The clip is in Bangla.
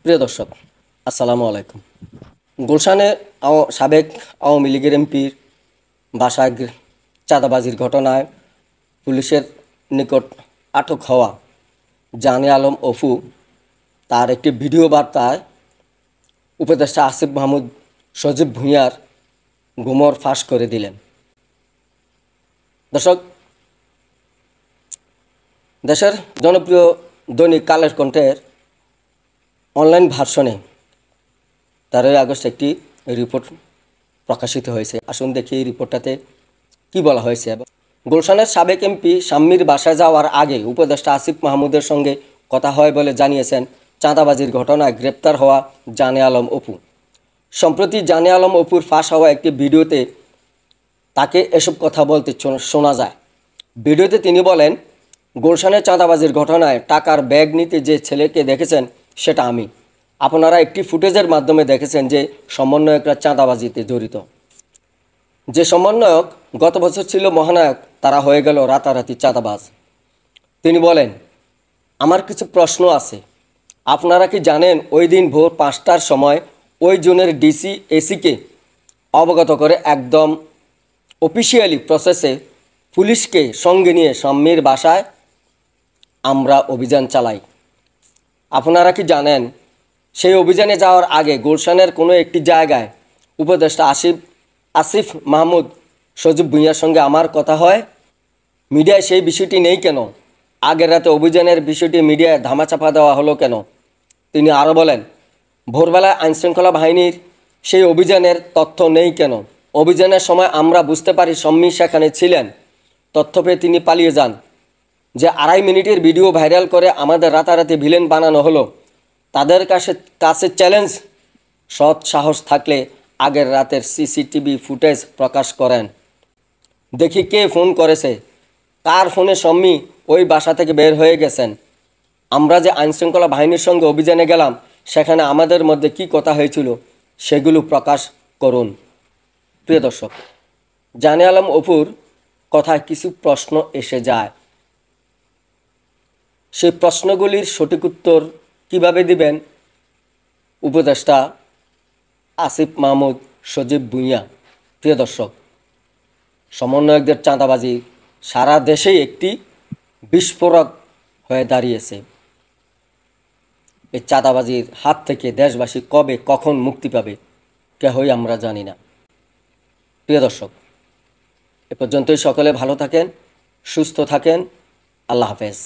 প্রিয় দর্শক, আসসালামু আলাইকুম। গুলশানে সাবেক আওয়ামী লীগের এমপির বাসায় চাঁদাবাজির ঘটনায় পুলিশের নিকট আটক হওয়া জানে আলম অপু তার একটি ভিডিও বার্তায় উপদেষ্টা আসিফ মাহমুদ সজীব ভুঁইয়ার গুমর ফাঁস করে দিলেন। দর্শক, দেশের জনপ্রিয় দৈনিক কালের কণ্ঠের অনলাইন ভার্সনে 13 আগস্ট একটি রিপোর্ট প্রকাশিত হয়েছে। আসুন দেখি এই রিপোর্টটাতে কি বলা হয়েছে। গুলশানের সাবেক এমপি শাম্মীর বাসায় যাওয়ার আগে উপদেষ্টা আসিফ মাহমুদের সঙ্গে কথা হয় বলে জানিয়েছেন চাঁদাবাজির ঘটনায় গ্রেপ্তার হওয়া জানে আলম অপু। সম্প্রতি জানে আলম অপুর ফাঁস হওয়া একটি ভিডিওতে তাকে এসব কথা বলতে শোনা যায়। ভিডিওতে তিনি বলেন, গুলশানের চাঁদাবাজির ঘটনায় টাকার ব্যাগ নিতে যে ছেলেকে দেখেছেন সেটা আমি। আপনারা একটি ফুটেজের মাধ্যমে দেখেছেন যে সমন্বয়করা চাঁদাবাজিতে জড়িত। যে সমন্বয়ক গত বছর ছিল মহানায়ক, তারা হয়ে গেল রাতারাতি চাঁদাবাজ। তিনি বলেন, আমার কিছু প্রশ্ন আছে। আপনারা কি জানেন ওই দিন ভোর 5টার সময় ওই জোনের ডিসি এসিকে অবগত করে একদম অফিসিয়ালি প্রসেসে পুলিশকে সঙ্গে নিয়ে শাম্মীর বাসায় আমরা অভিযান চালাই। আপনারা কি জানেন সেই অভিযানে যাওয়ার আগে গুলশানের কোনো একটি জায়গায় উপদেষ্টা আসিফ মাহমুদ সজীব ভুঁইয়ার সঙ্গে আমার কথা হয়? মিডিয়ায় সেই বিষয়টি নেই কেন? আগের রাতে অভিযানের বিষয়টি মিডিয়ায় ধামাচাপা দেওয়া হলো কেন? তিনি আরও বলেন, ভোরবেলায় আইনশৃঙ্খলা বাহিনীর সেই অভিযানের তথ্য নেই কেন? অভিযানের সময় আমরা বুঝতে পারি শাম্মী সেখানে ছিলেন। তথ্য পেয়ে তিনি পালিয়ে যান। যে 2.5 মিনিটের ভিডিও ভাইরাল করে আমাদের রাতারাতি ভিলেন বানানো হলো, তাদের কাছে চ্যালেঞ্জ, সৎ সাহস থাকলে আগের রাতের সিসিটিভি ফুটেজ প্রকাশ করেন। দেখি কে ফোন করেছে, কার ফোনে শাম্মী ওই বাসা থেকে বের হয়ে গেছেন। আমরা যে আইনশৃঙ্খলা বাহিনীর সঙ্গে অভিযানে গেলাম, সেখানে আমাদের মধ্যে কি কথা হয়েছিল সেগুলো প্রকাশ করুন। প্রিয় দর্শক, জানে আলম অপুর কথায় কিছু প্রশ্ন এসে যায়। সেই প্রশ্নগুলির সঠিক উত্তর কীভাবে দিবেন উপদেষ্টা আসিফ মাহমুদ সজীব ভুঁইয়া? প্রিয় দর্শক, সমন্বয়কদের চাঁদাবাজি সারা দেশেই একটি বিস্ফোরক হয়ে দাঁড়িয়েছে। এই চাঁদাবাজির হাত থেকে দেশবাসী কবে কখন মুক্তি পাবে কেহই আমরা জানি না। প্রিয় দর্শক, এ পর্যন্তই। সকলে ভালো থাকেন, সুস্থ থাকেন। আল্লাহ হাফেজ।